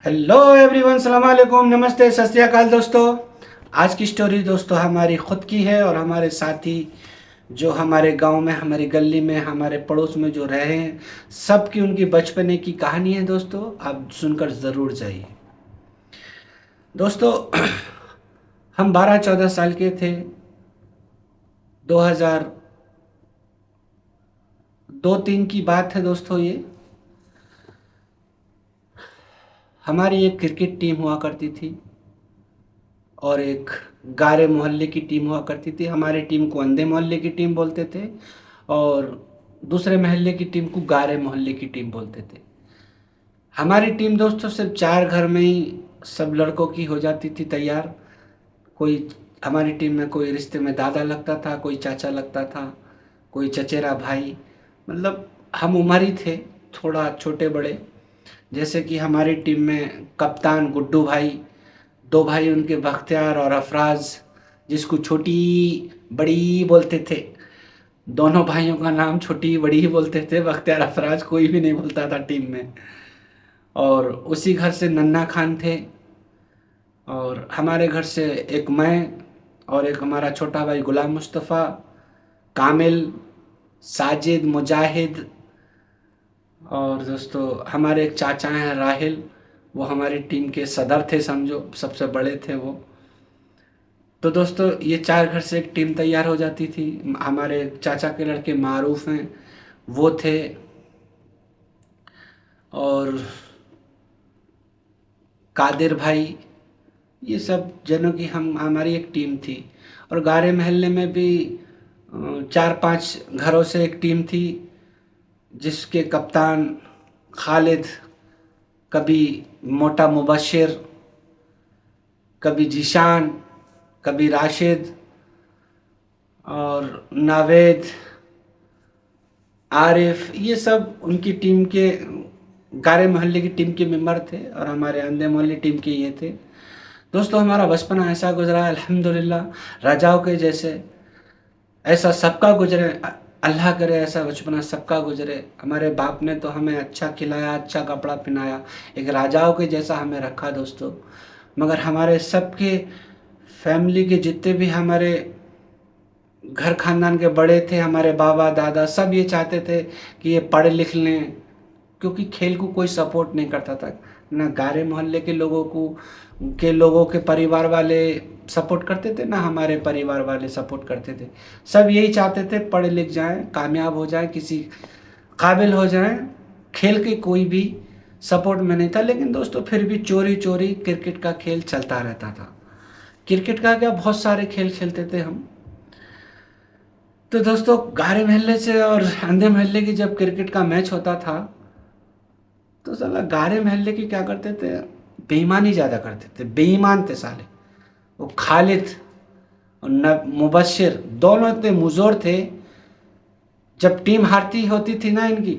Hello everyone, सलाम वालेकुम, नमस्ते, सत श्री अकाल दोस्तों। आज की स्टोरी दोस्तों हमारी खुद की है और हमारे साथी जो हमारे गांव में, हमारी गली में, हमारे पड़ोस में जो रहे हैं, सबकी उनकी बचपने की कहानी है दोस्तों। आप सुनकर ज़रूर जाइए दोस्तों। हम 12-14 साल के थे। 2002-3 की बात है दोस्तों। ये हमारी एक क्रिकेट टीम हुआ करती थी और एक गारे मोहल्ले की टीम हुआ करती थी। हमारी टीम को अंधे मोहल्ले की टीम बोलते थे और दूसरे मोहल्ले की टीम को गारे मोहल्ले की टीम बोलते थे। हमारी टीम दोस्तों सिर्फ 4 घर में ही सब लड़कों की हो जाती थी तैयार। कोई हमारी टीम में कोई रिश्ते में दादा लगता था, कोई चाचा लगता था, कोई चचेरा भाई। मतलब हम उम्र ही थे, थोड़ा छोटे बड़े। जैसे कि हमारी टीम में कप्तान गुड्डू भाई, 2 भाई उनके बख्तियार और अफराज, जिसको छोटी बड़ी बोलते थे। दोनों भाइयों का नाम छोटी बड़ी ही बोलते थे, बख्तियार अफराज कोई भी नहीं बोलता था टीम में। और उसी घर से नन्ना खान थे। और हमारे घर से एक मैं और एक हमारा छोटा भाई गुलाम मुस्तफ़ा, कामिल, साजिद, मुजाहिद। और दोस्तों हमारे एक चाचा हैं राहिल, वो हमारी टीम के सदर थे, समझो सबसे बड़े थे वो। तो दोस्तों ये 4 घर से एक टीम तैयार हो जाती थी। हमारे चाचा के लड़के मारूफ हैं, वो थे। और कादिर भाई, ये सब जनों की हम हमारी एक टीम थी। और गारे मोहल्ले में भी 4-5 घरों से एक टीम थी, जिसके कप्तान खालिद, कभी मोटा मुबशिर, कभी जीशान, कभी राशिद और नावेद, आरिफ, ये सब उनकी टीम के, गारे मोहल्ले की टीम के मेंबर थे। और हमारे अंधे मोहल्ले टीम के ये थे। दोस्तों हमारा बचपना ऐसा गुजरा है अल्हम्दुलिल्लाह, राजाओं के जैसे। ऐसा सबका गुजरे, अल्लाह करे ऐसा बचपना सबका गुजरे। हमारे बाप ने तो हमें अच्छा खिलाया, अच्छा कपड़ा पहनाया, एक राजाओं के जैसा हमें रखा दोस्तों। मगर हमारे सबके फैमिली के जितने भी हमारे घर खानदान के बड़े थे, हमारे बाबा दादा, सब ये चाहते थे कि ये पढ़ लिख लें, क्योंकि खेल को कोई सपोर्ट नहीं करता था। ना गारे मोहल्ले के लोगों को, के लोगों के परिवार वाले सपोर्ट करते थे, ना हमारे परिवार वाले सपोर्ट करते थे। सब यही चाहते थे पढ़ लिख जाएं, कामयाब हो जाएं, किसी काबिल हो जाएं। खेल के कोई भी सपोर्ट में नहीं था। लेकिन दोस्तों फिर भी चोरी चोरी क्रिकेट का खेल चलता रहता था। क्रिकेट का क्या, बहुत सारे खेल खेलते थे हम। तो दोस्तों गारे मोहल्ले से और अंधे मोहल्ले की जब क्रिकेट का मैच होता था, तो साला गारे मोहल्ले की क्या करते थे, बेईमानी ज़्यादा करते थे, बेईमान थे साले। वो खालिद और न मुबशिर दोनों इतने मुजोर थे। जब टीम हारती होती थी ना इनकी,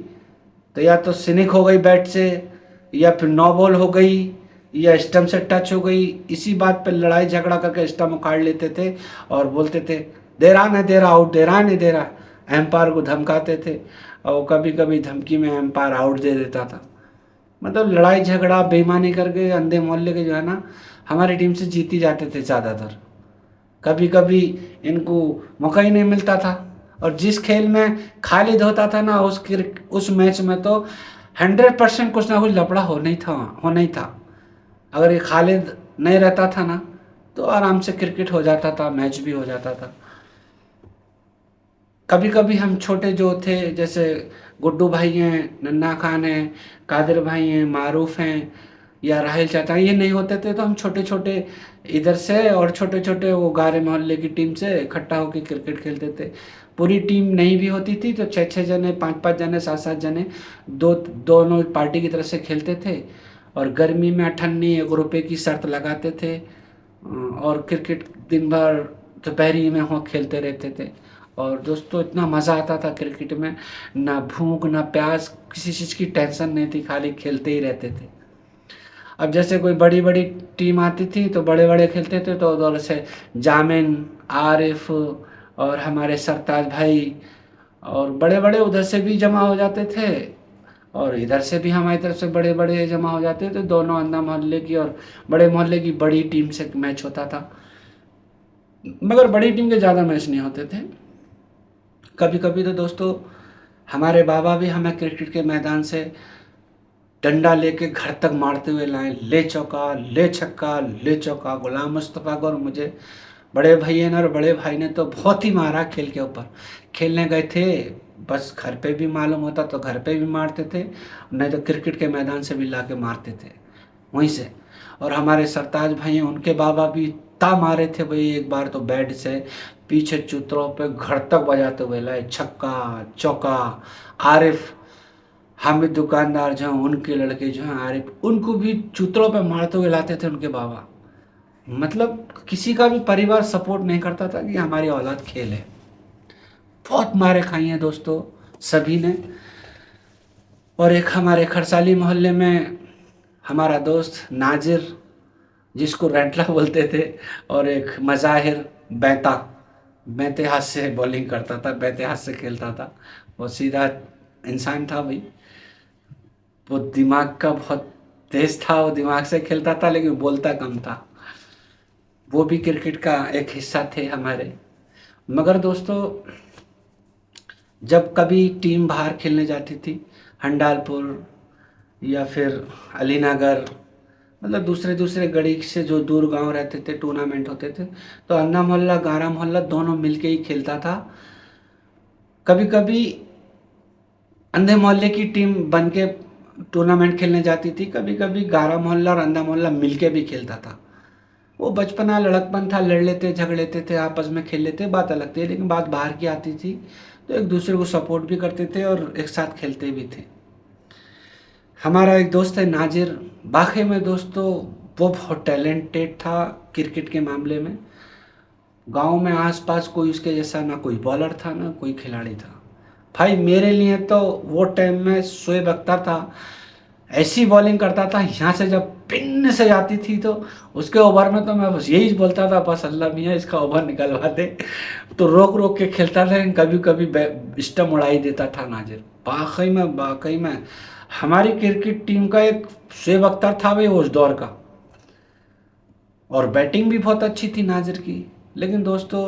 तो या तो सिनिक हो गई बैट से, या फिर नो बॉल हो गई, या स्टम्प से टच हो गई। इसी बात पे लड़ाई झगड़ा करके स्टम्प उखाड़ लेते थे और बोलते थे दे रहा नहीं दे रहा, आउट दे रहा नहीं दे रहा। एम्पायर को धमकाते थे और कभी कभी धमकी में एम्पायर आउट दे देता था। मतलब लड़ाई झगड़ा बेईमानी करके अंधे मोहल्ले के जो है ना, हमारी टीम से जीती जाते थे ज़्यादातर। कभी कभी इनको मौका ही नहीं मिलता था। और जिस खेल में खालिद होता था ना, उस मैच में तो 100% कुछ ना कुछ लफड़ा होना ही था। अगर ये खालिद नहीं रहता था ना, तो आराम से क्रिकेट हो जाता था, मैच भी हो जाता था। कभी कभी हम छोटे जो थे, जैसे गुड्डू भाई हैं, नन्ना खान हैं, कादिर भाई हैं, मारूफ हैं, या राहिल चाचा, ये नहीं होते थे तो हम छोटे छोटे इधर से और छोटे छोटे वो गारे मोहल्ले की टीम से इकट्ठा होकर क्रिकेट खेलते थे। पूरी टीम नहीं भी होती थी तो 6-6 जने, 5-5 जने, 7-7 जने, दोनों पार्टी की तरफ से खेलते थे। और गर्मी में अठन्नी 1 रुपये की शर्त लगाते थे। और क्रिकेट दिन भर दोपहरी में हो खेलते रहते थे। और दोस्तों इतना मज़ा आता था क्रिकेट में, ना भूख ना प्यास, किसी चीज़ की टेंशन नहीं थी, खाली खेलते ही रहते थे। अब जैसे कोई बड़ी बड़ी टीम आती थी तो बड़े बड़े खेलते थे, तो उधर से जामिन, आरिफ और हमारे सरताज भाई और बड़े बड़े उधर से भी जमा हो जाते थे। और इधर से भी हमारी तरफ से बड़े बड़े जमा हो जाते थे, दोनों अंधा मोहल्ले की और बड़े मोहल्ले की बड़ी टीम से मैच होता था। मगर बड़ी टीम के ज़्यादा मैच नहीं होते थे। कभी कभी तो दोस्तों हमारे बाबा भी हमें क्रिकेट के मैदान से डंडा लेके घर तक मारते हुए लाए, ले चौका, ले छक्का, ले चौका। गुलाम मुस्तफ़ा को और मुझे, बड़े भैया ने और बड़े भाई ने तो बहुत ही मारा खेल के ऊपर। खेलने गए थे, बस घर पे भी मालूम होता तो घर पे भी मारते थे, नहीं तो क्रिकेट के मैदान से भी ला के मारते थे वहीं से। और हमारे सरताज भाई हैं, उनके बाबा भी ता मारे थे भाई, एक बार तो बैट से पीछे चूतरों पे घर तक बजाते हुए लाए, छक्का चौका। आरिफ हामिद दुकानदार जो हैं, उनके लड़के जो हैं आरिफ, उनको भी चूतरों पे मारते हुए लाते थे उनके बाबा। मतलब किसी का भी परिवार सपोर्ट नहीं करता था कि हमारी औलाद खेले। बहुत मारे खाई हैं दोस्तों सभी ने। और एक हमारे खरसाली मोहल्ले में हमारा दोस्त नाजिर, जिसको रेंटला बोलते थे, और एक मज़ाहिर बैता, बैते हाथ से बॉलिंग करता था, बैते हाथ से खेलता था। वो सीधा इंसान था भाई, वो दिमाग का बहुत तेज था, वो दिमाग से खेलता था लेकिन बोलता कम था। वो भी क्रिकेट का एक हिस्सा थे हमारे। मगर दोस्तों जब कभी टीम बाहर खेलने जाती थी, हंडालपुर या फिर अलीनगर, मतलब दूसरे दूसरे गली से जो दूर गांव रहते थे, टूर्नामेंट होते थे, तो अन्ना मोहल्ला गारा मोहल्ला दोनों मिलके ही खेलता था। कभी कभी अंधे मोहल्ले की टीम बन के टूर्नामेंट खेलने जाती थी, कभी कभी गारा मोहल्ला और अंधा मोहल्ला मिलके भी खेलता था। वो बचपना लड़कपन था, लड़ लेते झगड़ लेते थे, आपस में खेल लेते, बात अलग थी। लेकिन बात बाहर की आती थी तो एक दूसरे को सपोर्ट भी करते थे और एक साथ खेलते भी थे। हमारा एक दोस्त है नाजिर, वाकई में दोस्तों वो बहुत टैलेंटेड था क्रिकेट के मामले में। गांव में आसपास कोई उसके जैसा ना कोई बॉलर था ना कोई खिलाड़ी था। भाई मेरे लिए तो वो टाइम में शोएब अख्तर था, ऐसी बॉलिंग करता था, यहाँ से जब पिन से जाती थी तो उसके ओवर में तो मैं बस यही बोलता था, बस अल्लाह मियाँ इसका ओवर निकलवा दे। तो रोक रोक के खेलता था, लेकिन कभी कभी स्टम्प उड़ा ही देता था नाजिर। वाकई में हमारी क्रिकेट टीम का एक शोएब अख्तर था भाई उस दौर का, और बैटिंग भी बहुत अच्छी थी नाजिर की। लेकिन दोस्तों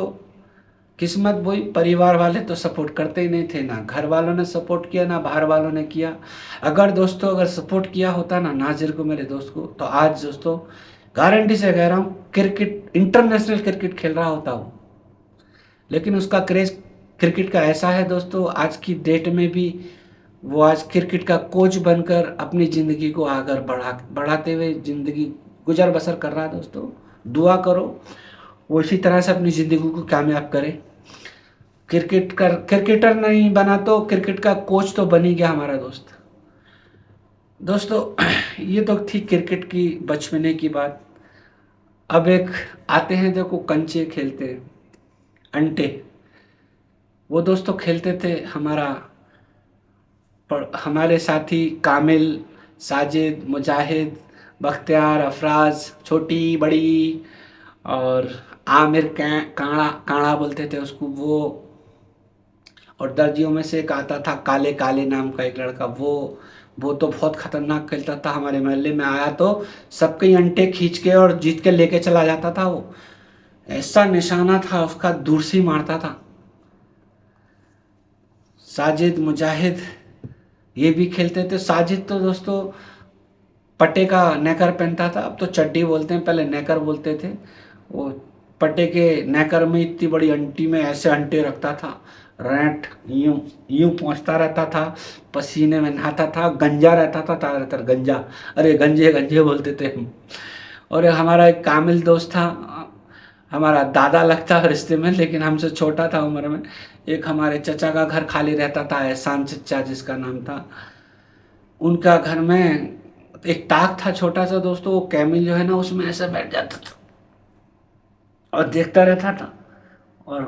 किस्मत वही, परिवार वाले तो सपोर्ट करते ही नहीं थे, ना घर वालों ने सपोर्ट किया ना बाहर वालों ने किया। अगर दोस्तों अगर सपोर्ट किया होता ना नाजिर को, मेरे दोस्त को, तो आज दोस्तों गारंटी से कह रहा हूँ क्रिकेट, इंटरनेशनल क्रिकेट खेल रहा होता वो। लेकिन उसका क्रेज क्रिकेट का ऐसा है दोस्तों, आज की डेट में भी वो आज क्रिकेट का कोच बनकर अपनी ज़िंदगी को आगे बढ़ाते हुए ज़िंदगी गुजर बसर कर रहा है। दोस्तों दुआ करो वो इसी तरह से अपनी ज़िंदगी को कामयाब करे। क्रिकेटर नहीं बना तो क्रिकेट का कोच तो बन ही गया हमारा दोस्त। दोस्तों ये तो थी क्रिकेट की बचपने की बात। अब एक आते हैं, देखो कंचे खेलते हैं, अंटे, वो दोस्तों खेलते थे हमारे साथी कामिल, साजिद, मुजाहिद, बख्तियार, अफराज, छोटी बड़ी, और आमिर काड़ा काड़ा बोलते थे उसको वो। और दर्जियों में से एक आता था काले काले नाम का एक लड़का, वो तो बहुत खतरनाक खेलता था। हमारे मोहल्ले में आया तो सबके ही अंटे खींच के और जीत के लेके चला जाता था। वो ऐसा निशाना था उसका, दूर से ही मारता था। साजिद, मुजाहिद ये भी खेलते थे। साजिद तो दोस्तों पट्टे का नेकर पहनता था, अब तो चड्डी बोलते हैं, पहले नेकर बोलते थे। वो पट्टे के नेकर में इतनी बड़ी अंटी में ऐसे अंटे रखता था, रैंट यूं यूं पहुँचता रहता था, पसीने में नहाता था, गंजा रहता था ज़्यादातर, गंजा, अरे गंजे गंजे बोलते थे हम। और हमारा एक कामिल दोस्त था, हमारा दादा लगता है रिश्ते में लेकिन हमसे छोटा था उम्र में। एक हमारे चचा का घर खाली रहता था, एहसान चचा जिसका नाम था, उनका घर में एक ताक था छोटा सा दोस्तों। वो कैमिल जो है ना उसमें ऐसे बैठ जाता था और देखता रहता था, और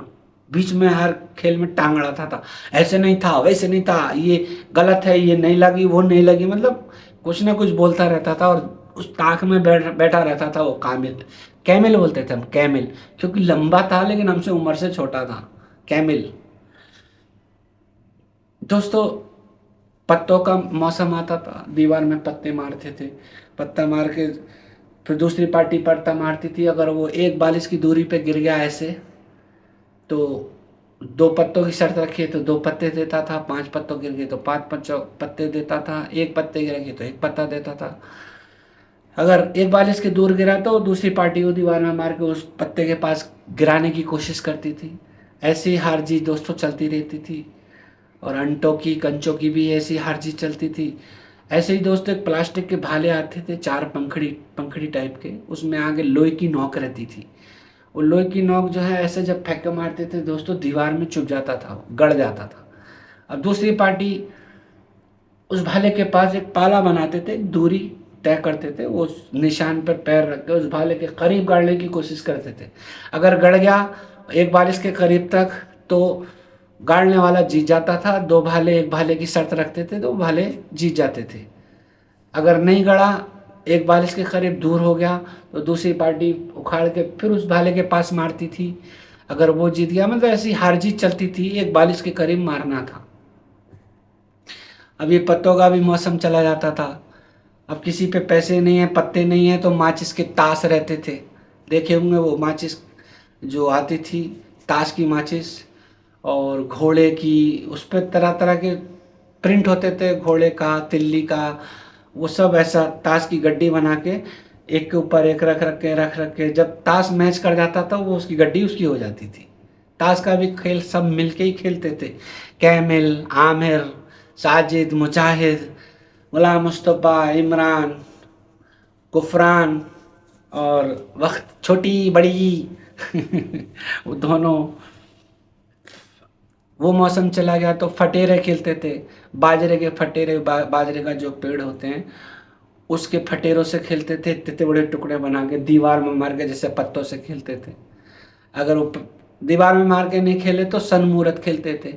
बीच में हर खेल में टांग अड़ाता था, ऐसे नहीं था वैसे नहीं था, ये गलत है, ये नहीं लगी वो नहीं लगी, मतलब कुछ ना कुछ बोलता रहता था। और उस ताक में बैठा रहता था वो कामिल, कैमिल बोलते थे हम, कैमिल, क्योंकि लंबा था लेकिन हमसे उम्र से छोटा था, कैमिल। दोस्तों पत्तों का मौसम आता था, दीवार में पत्ते मारते थे, पत्ता मार के फिर दूसरी पार्टी पत्ता मारती थी। अगर वो एक बालिश की दूरी पे गिर गया ऐसे, तो 2 पत्तों की शर्त रखी तो 2 पत्ते देता था, 5 पत्तों गिर गए तो 5 पत्ते देता था, 1 पत्ते गिर गए तो 1 पत्ता देता था। अगर एक बालिश के दूर गिरा तो दूसरी पार्टी को दीवार में मार के उस पत्ते के पास गिराने की कोशिश करती थी। ऐसी हार जीत दोस्तों चलती रहती थी। और अंटों की कंचों की भी ऐसी हार जीत चलती थी। ऐसे ही दोस्तों एक प्लास्टिक के भाले आते थे, 4 पंखड़ी पंखड़ी टाइप के, उसमें आगे लोहे की नोक रहती थी। वो लोहे की नोक जो है ऐसे जब फेंक के मारते थे दोस्तों, दीवार में चुभ जाता था, गड़ जाता था। अब दूसरी पार्टी उस भाले के पास एक पाला बनाते थे, एक दूरी तय करते थे, उस निशान पर पैर रख के उस भाले के करीब गाड़ने की कोशिश करते थे। अगर गड़ गया एक बारिश के करीब तक तो गाड़ने वाला जीत जाता था। 2 भाले एक भाले की शर्त रखते थे तो भाले जीत जाते थे। अगर नहीं गड़ा, एक बालिश के करीब दूर हो गया तो दूसरी पार्टी उखाड़ के फिर उस भाले के पास मारती थी। अगर वो जीत गया, मतलब ऐसी हार जीत चलती थी, एक बालिश के करीब मारना था। अब ये पत्तों का भी मौसम चला जाता था। अब किसी पे पैसे नहीं है, पत्ते नहीं है, तो माचिस के ताश रहते थे, देखे होंगे वो माचिस जो आती थी, ताश की माचिस। और घोड़े की, उस पर तरह तरह के प्रिंट होते थे, घोड़े का, तिल्ली का, वो सब ऐसा ताश की गड्डी बना के एक के ऊपर एक रख रख के जब ताश मैच कर जाता था वो उसकी गड्डी उसकी हो जाती थी। ताश का भी खेल सब मिलके ही खेलते थे। कैमिल, आमिर, साजिद, मुजाहिद, गुलाम मुस्तफ़ा, इमरान, गुफरान और वक्त छोटी बड़ी वो दोनों। वो मौसम चला गया तो फटेरे खेलते थे, बाजरे के फटेरे, बाजरे का जो पेड़ होते हैं उसके फटेरों से खेलते थे, इतने बड़े टुकड़े बना के दीवार में मार के, जैसे पत्तों से खेलते थे। अगर वो दीवार में मार के नहीं खेले तो सन मूरत खेलते थे,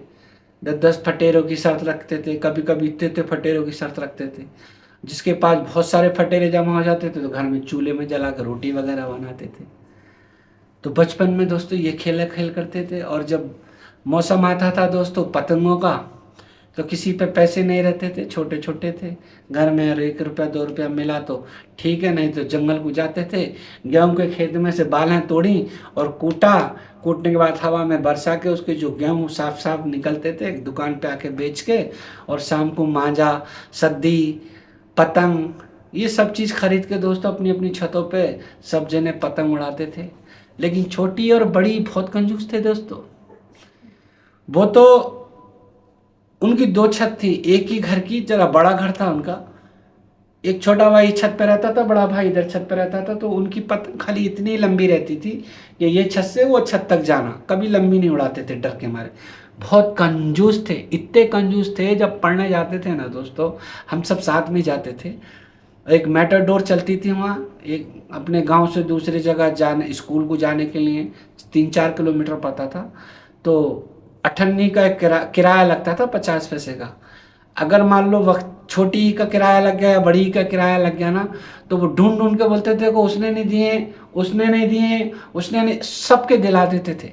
10-10 फटेरों की शर्त रखते थे, कभी कभी इतने फटेरों की शर्त रखते थे। जिसके पास बहुत सारे फटेरे जमा हो जाते थे तो घर में चूल्हे में जला कर रोटी वगैरह बनाते थे। तो बचपन में दोस्तों ये खेल खेल करते थे। और जब मौसम आता था दोस्तों पतंगों का, तो किसी पे पैसे नहीं रहते थे, छोटे छोटे थे घर में, और 1 रुपया 2 रुपया मिला तो ठीक है, नहीं तो जंगल को जाते थे, गेहूं के खेत में से बालें तोड़ी और कूटा, कूटने के बाद हवा में बरसा के उसके जो गेहूं साफ साफ निकलते थे, दुकान पे आके बेच के, और शाम को मांझा, सद्दी, पतंग, ये सब चीज़ खरीद के दोस्तों अपनी अपनी छतों पे सब जने पतंग उड़ाते थे। लेकिन छोटी और बड़ी बहुत कंजूस थे दोस्तों। वो तो उनकी 2 छत थी, एक ही घर की, जरा बड़ा घर था उनका। एक छोटा भाई छत पे रहता था, बड़ा भाई इधर छत पे रहता था। तो उनकी पतंग खाली इतनी लंबी रहती थी कि ये छत से वो छत तक जाना, कभी लंबी नहीं उड़ाते थे डर के मारे। बहुत कंजूस थे, इतने कंजूस थे, जब पढ़ने जाते थे ना दोस्तों, हम सब साथ में जाते थे। एक मेटाडोर चलती थी वहाँ, एक अपने गांव से दूसरी जगह जाने, स्कूल को जाने के लिए 3-4 किलोमीटर पड़ता था। तो 98 का एक किराया लगता था, 50 पैसे का। अगर मान लो वक्त छोटी का किराया लग गया या बड़ी का किराया लग गया ना, तो वो ढूंढ ढूंढ के बोलते थे को उसने नहीं दिए, उसने नहीं दिए, उसने नहीं, सबके दिला देते थे।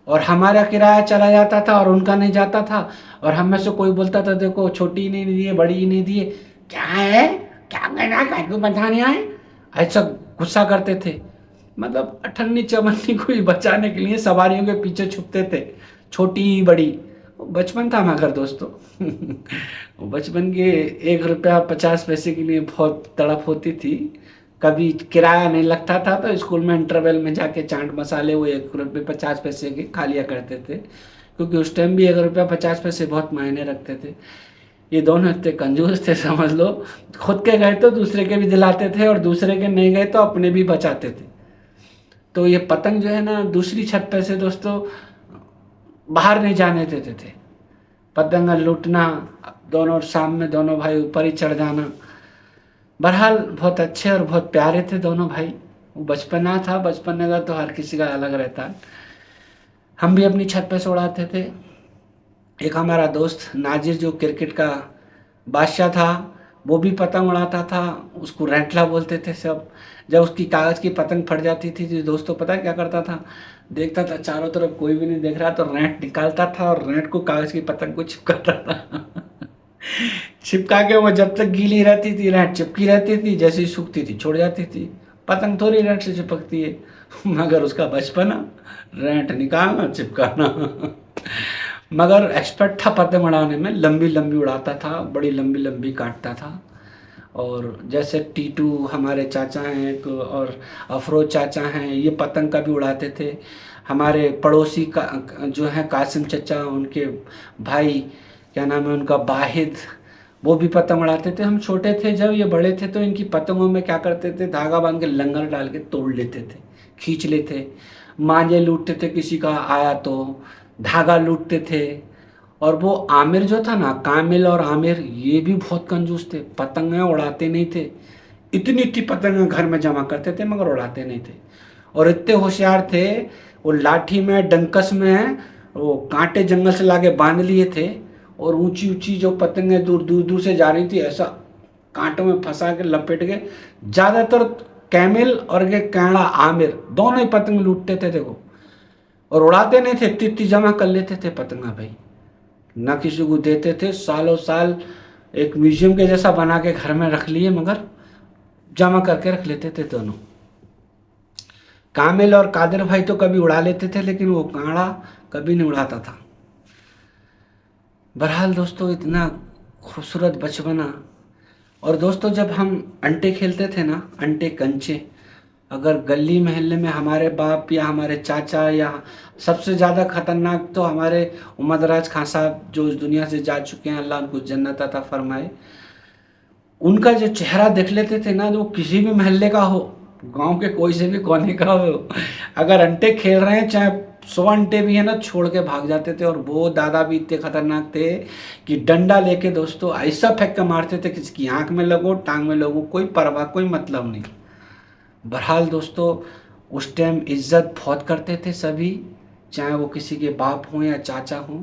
और हमारा किराया चला जाता था और उनका नहीं जाता था। और हम में से कोई बोलता था देखो छोटी नहीं दिए, बड़ी नहीं दिए, क्या है, क्या कहना, काय को बताने आए, ऐसा गुस्सा करते थे। मतलब अठन्नी चवन्नी को ही बचाने के लिए सवारियों के पीछे छुपते थे, छोटी बड़ी। बचपन था मगर दोस्तों बचपन के 1 रुपया 50 पैसे के लिए बहुत तड़प होती थी। कभी किराया नहीं लगता था तो स्कूल में इंटरवल में जाके चाट मसाले वो 1 रुपये 50 पैसे के खा लिया करते थे, क्योंकि उस टाइम भी 1 रुपया 50 पैसे बहुत मायने रखते थे। ये दोनों इतने कंजूस थे समझ लो, खुद के गए तो दूसरे के भी दिलाते थे, और दूसरे के नहीं गए तो अपने भी बचाते थे। तो ये पतंग जो है ना, दूसरी छत पे से दोस्तों बाहर नहीं जाने देते थे। पतंग लूटना, दोनों शाम में दोनों भाई ऊपर ही चढ़ जाना। बहरहाल बहुत अच्छे और बहुत प्यारे थे दोनों भाई। वो बचपना था, बचपने का तो हर किसी का अलग रहता है। हम भी अपनी छत पे से उड़ाते थे। एक हमारा दोस्त नाजिर जो क्रिकेट का बादशाह था, वो भी पतंग उड़ाता था, उसको रैंटला बोलते थे सब। जब उसकी कागज़ की पतंग फट जाती थी तो दोस्तों पता है क्या करता था, देखता था चारों तरफ कोई भी नहीं देख रहा तो रैंट निकालता था और रैंट को कागज़ की पतंग को चिपकाता था चिपका के वो जब तक गीली रहती थी रहट चिपकी रहती थी, जैसे ही सूखती थी छोड़ जाती थी। पतंग थोड़ी रहट से चिपकती है। मगर उसका बचपना, रहट निकालना चिपकाना। मगर एक्सपर्ट था पतंग उड़ाने में, लंबी लंबी उड़ाता था, बड़ी लंबी लंबी काटता था। और जैसे टीटू हमारे चाचा हैं एक, और अफरोज चाचा हैं, ये पतंग का भी उड़ाते थे। हमारे पड़ोसी का जो है कासिम चचा, उनके भाई क्या नाम है उनका, बाहिद, वो भी पतंग उड़ाते थे। हम छोटे थे जब, ये बड़े थे, तो इनकी पतंगों में क्या करते थे, धागा बांध के लंगर डाल के तोड़ लेते थे, खींच लेते, मांझे लूटते थे, किसी का आया तो धागा लूटते थे। और वो आमिर जो था ना, कामिल और आमिर, ये भी बहुत कंजूस थे, पतंगें उड़ाते नहीं थे। इतनी इतनी पतंगें घर में जमा करते थे मगर उड़ाते नहीं थे। और इतने होशियार थे, वो लाठी में डंकस में वो कांटे जंगल से लाके बांध लिए थे, और ऊंची ऊंची जो पतंगें दूर दूर दूर से जा रही थी, ऐसा कांटों में फंसा के लपेट के, ज़्यादातर कैमिल और ये कैड़ा आमिर दोनों ही पतंग लूटते थे देखो, और उड़ाते नहीं थे, इतनी इतनी जमा कर लेते थे पतंगा भाई, ना किसी को देते थे। सालों साल एक म्यूजियम के जैसा बना के घर में रख लिए, मगर जमा करके रख लेते थे दोनों। कामिल और कादिर भाई तो कभी उड़ा लेते थे, लेकिन वो कांड़ा कभी नहीं उड़ाता था। बहरहाल दोस्तों, इतना खूबसूरत बचपना। और दोस्तों, जब हम अंटे खेलते थे ना, अंटे कंचे, अगर गली मोहल्ले में हमारे बाप या हमारे चाचा, या सबसे ज़्यादा खतरनाक तो हमारे उमदराज खां साहब, जो इस दुनिया से जा चुके हैं, अल्लाह उनको जन्नत अता फरमाए, उनका जो चेहरा देख लेते थे ना, जो किसी भी मोहल्ले का हो, गांव के कोई से भी कोने का हो, अगर अंटे खेल रहे हैं, चाहे 100 अंटे भी है ना, छोड़ के भाग जाते थे। और वो दादा भी इतने खतरनाक थे कि डंडा लेके दोस्तों ऐसा फेंक के मारते थे, किसी की आंख में लगो, टांग में लगो, कोई परवाह, कोई मतलब नहीं। बहरहाल दोस्तों, उस टाइम इज्जत बहुत करते थे सभी, चाहे वो किसी के बाप हों या चाचा हों,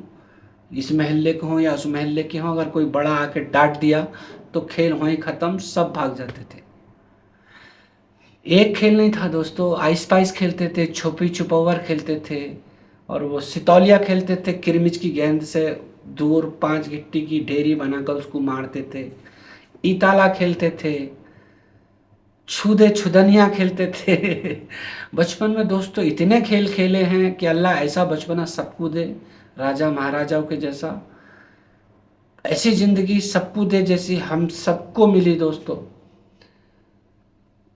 इस मोहल्ले के हों या उस मोहल्ले के हों। अगर कोई बड़ा आके डांट दिया तो खेल वहीं ख़त्म, सब भाग जाते थे। एक खेल नहीं था दोस्तों, आइस पाइस खेलते थे, छुपी छुपौवर खेलते थे, और वो सितौलिया खेलते थे, किरमिच की गेंद से दूर 5 गिट्टी की ढेरी बनाकर उसको मारते थे, इताला खेलते थे, छुदे छुदनिया खेलते थे। बचपन में दोस्तों इतने खेल खेले हैं कि अल्लाह ऐसा बचपना सबको दे, राजा महाराजाओं के जैसा, ऐसी ज़िंदगी सबको दे जैसी हम सबको मिली दोस्तों।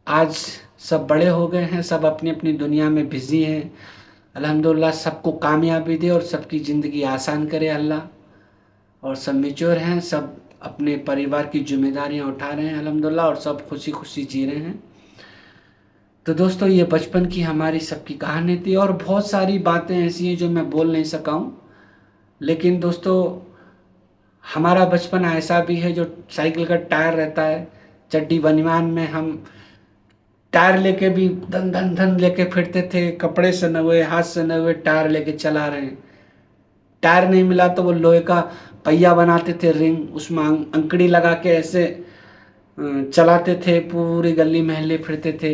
आज सब बड़े हो गए हैं, सब अपनी अपनी दुनिया में बिज़ी हैं। अल्हम्दुलिल्लाह सबको कामयाबी दे और सबकी ज़िंदगी आसान करे अल्लाह। और सब मैच्योर हैं, सब अपने परिवार की जिम्मेदारियां उठा रहे हैं अल्हम्दुलिल्लाह, और सब खुशी खुशी जी रहे हैं। तो दोस्तों, ये बचपन की हमारी सबकी कहानी थी, और बहुत सारी बातें ऐसी हैं जो मैं बोल नहीं सका हूँ। लेकिन दोस्तों, हमारा बचपन ऐसा भी है जो साइकिल का टायर रहता है, चड्डी बनियान में हम टायर लेके भी धन धन धन लेके फिरते थे, कपड़े से न हुए, हाथ से न हुए, टायर लेके चला रहे हैं। टायर नहीं मिला तो वो लोहे का पहिया बनाते थे, रिंग, उसमें अंकड़ी लगा के ऐसे चलाते थे, पूरी गली मोहल्ले फिरते थे।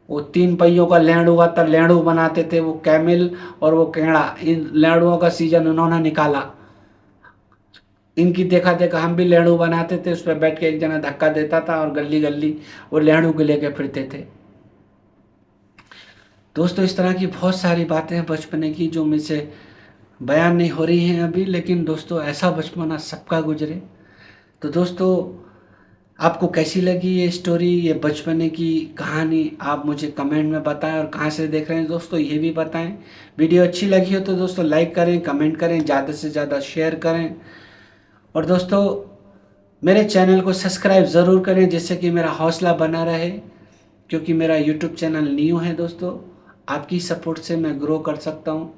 वो 3 पहियों का लेंडू आता, लेंडू बनाते थे, वो कैमिल और वो कैड़ा, इन लेंडुओं का सीजन उन्होंने निकाला। इनकी देखा देखा हम भी लेंडू बनाते थे, उस पर बैठ के एक जना धक्का देता था और गली गली वो लेंडू को लेके फिरते थे। दोस्तों, इस तरह की बहुत सारी बातें हैं बचपने की जो मुझसे बयान नहीं हो रही हैं अभी, लेकिन दोस्तों ऐसा बचपना सबका गुजरे। तो दोस्तों, आपको कैसी लगी ये स्टोरी, ये बचपने की कहानी, आप मुझे कमेंट में बताएं, और कहाँ से देख रहे हैं दोस्तों ये भी बताएं। वीडियो अच्छी लगी हो तो दोस्तों लाइक करें, कमेंट करें, ज़्यादा से ज़्यादा शेयर करें। और दोस्तों, मेरे चैनल को सब्सक्राइब ज़रूर करें, जिससे कि मेरा हौसला बना रहे, क्योंकि मेरा यूट्यूब चैनल न्यू है दोस्तों। आपकी सपोर्ट से मैं ग्रो कर सकता हूँ।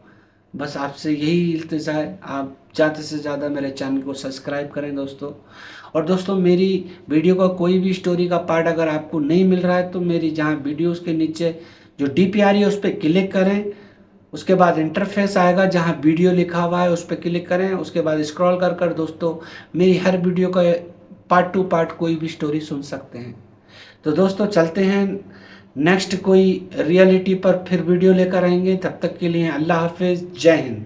बस आपसे यही इल्तिजा है, आप ज़्यादा से ज़्यादा मेरे चैनल को सब्सक्राइब करें दोस्तों। और दोस्तों, मेरी वीडियो का कोई भी स्टोरी का पार्ट अगर आपको नहीं मिल रहा है तो मेरी जहाँ वीडियोस के नीचे जो DP आ रही है उस पर क्लिक करें, उसके बाद इंटरफेस आएगा जहाँ वीडियो लिखा हुआ है, उस पर क्लिक करें, उसके बाद स्क्रॉल कर कर दोस्तों मेरी हर वीडियो का पार्ट टू पार्ट कोई भी स्टोरी सुन सकते हैं। तो दोस्तों, चलते हैं, नेक्स्ट कोई रियलिटी पर फिर वीडियो लेकर आएंगे। तब तक के लिए अल्लाह हाफिज़, जय हिंद।